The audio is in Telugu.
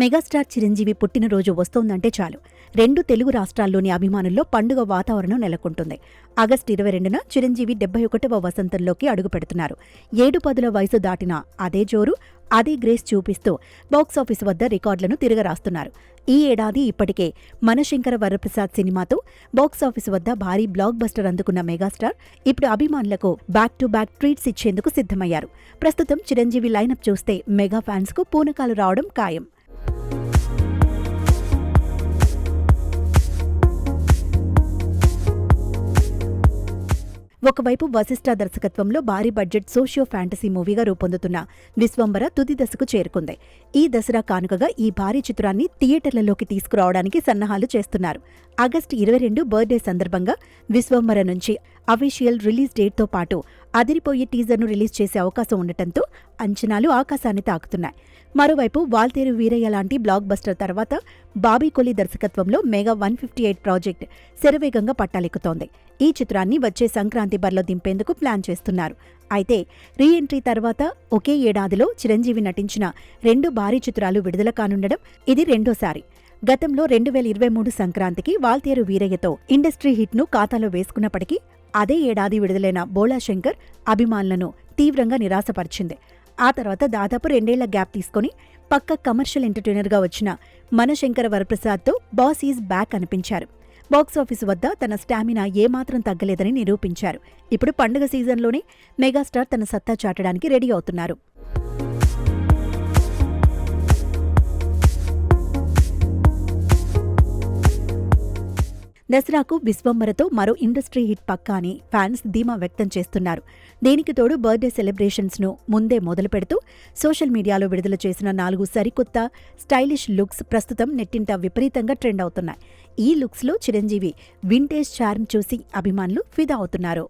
మెగాస్టార్ చిరంజీవి పుట్టినరోజు వస్తోందంటే చాలు రెండు తెలుగు రాష్ట్రాల్లోని అభిమానుల్లో పండుగ వాతావరణం నెలకొంటుంది. ఆగస్టు 22న చిరంజీవి 71వ వసంతంలోకి అడుగుపెడుతున్నారు. 7 వయసు దాటిన అదే జోరు, అదే గ్రేస్ చూపిస్తూ బాక్సాఫీస్ వద్ద రికార్డులను తిరగరాస్తున్నారు. ఈ ఏడాది ఇప్పటికే మనశంకర వరప్రసాద్ సినిమాతో బాక్సాఫీస్ వద్ద భారీ బ్లాక్ బస్టర్ అందుకున్న మెగాస్టార్ ఇప్పుడు అభిమానులకు బ్యాక్ టు బ్యాక్ ట్రీట్స్ ఇచ్చేందుకు సిద్ధమయ్యారు. ప్రస్తుతం చిరంజీవి లైనప్ చూస్తే మెగా ఫ్యాన్స్ కు పూనకాలు రావడం ఖాయం. ఒకవైపు వశిష్ఠ దర్శకత్వంలో భారీ బడ్జెట్ సోషియో ఫ్యాంటసీ మూవీగా రూపొందుతున్న విశ్వంబర తుది దశకు చేరుకుంది. ఈ దసరా కానుకగా ఈ భారీ చిత్రాన్ని థియేటర్లలోకి తీసుకురావడానికి సన్నాహాలు చేస్తున్నారు. ఆగస్టు 22 బర్త్డే సందర్భంగా విశ్వంబర నుంచి అఫీషియల్ రిలీజ్ డేట్తో పాటు అదిరిపోయే టీజర్ను రిలీజ్ చేసే అవకాశం ఉండటంతో అంచనాలు ఆకాశాన్ని తాకుతున్నాయి. మరోవైపు వాల్తేరు వీరయ్య లాంటి బ్లాక్ బస్టర్ తర్వాత బాబీ కొలి దర్శకత్వంలో మెగా 158 ప్రాజెక్ట్ శరవేగంగా పట్టాలెక్కుతోంది. ఈ చిత్రాన్ని వచ్చే సంక్రాంతి బరిలో దింపేందుకు ప్లాన్ చేస్తున్నారు. అయితే రీ ఎంట్రీ తర్వాత ఒకే ఏడాదిలో చిరంజీవి నటించిన 2 భారీ చిత్రాలు విడుదల కానుండడం ఇది రెండోసారి. గతంలో 2023 సంక్రాంతికి వాల్తేరు వీరయ్యతో ఇండస్ట్రీ హిట్ను ఖాతాలో వేసుకున్నప్పటికీ అదే ఏడాది విడుదలైన బోళా శంకర్ అభిమానులను తీవ్రంగా నిరాశపరిచింది. ఆ తర్వాత దాదాపు 2 ఏళ్ల గ్యాప్ తీసుకుని పక్క కమర్షియల్ ఎంటర్టైనర్గా వచ్చిన మనశంకర వరప్రసాద్తో బాస్ ఈజ్ బ్యాక్ అనిపించారు. బాక్సాఫీస్ వద్ద తన స్టామినా ఏమాత్రం తగ్గలేదని నిరూపించారు. ఇప్పుడు పండుగ సీజన్లోనే మెగాస్టార్ తన సత్తా చాటడానికి రెడీ అవుతున్నారు. దసరాకు విశ్వంబరతో మరో ఇండస్ట్రీ హిట్ పక్కా అని ఫ్యాన్స్ ధీమా వ్యక్తం చేస్తున్నారు. దీనికి తోడు బర్త్డే సెలబ్రేషన్స్ను ముందే మొదలు పెడుతూ సోషల్ మీడియాలో విడుదల చేసిన 4 సరికొత్త స్టైలిష్ లుక్స్ ప్రస్తుతం నెట్టింట విపరీతంగా ట్రెండ్ అవుతున్నాయి. ఈ లుక్స్లో చిరంజీవి వింటేజ్ చార్మ్ చూసి అభిమానులు ఫిదా అవుతున్నారు.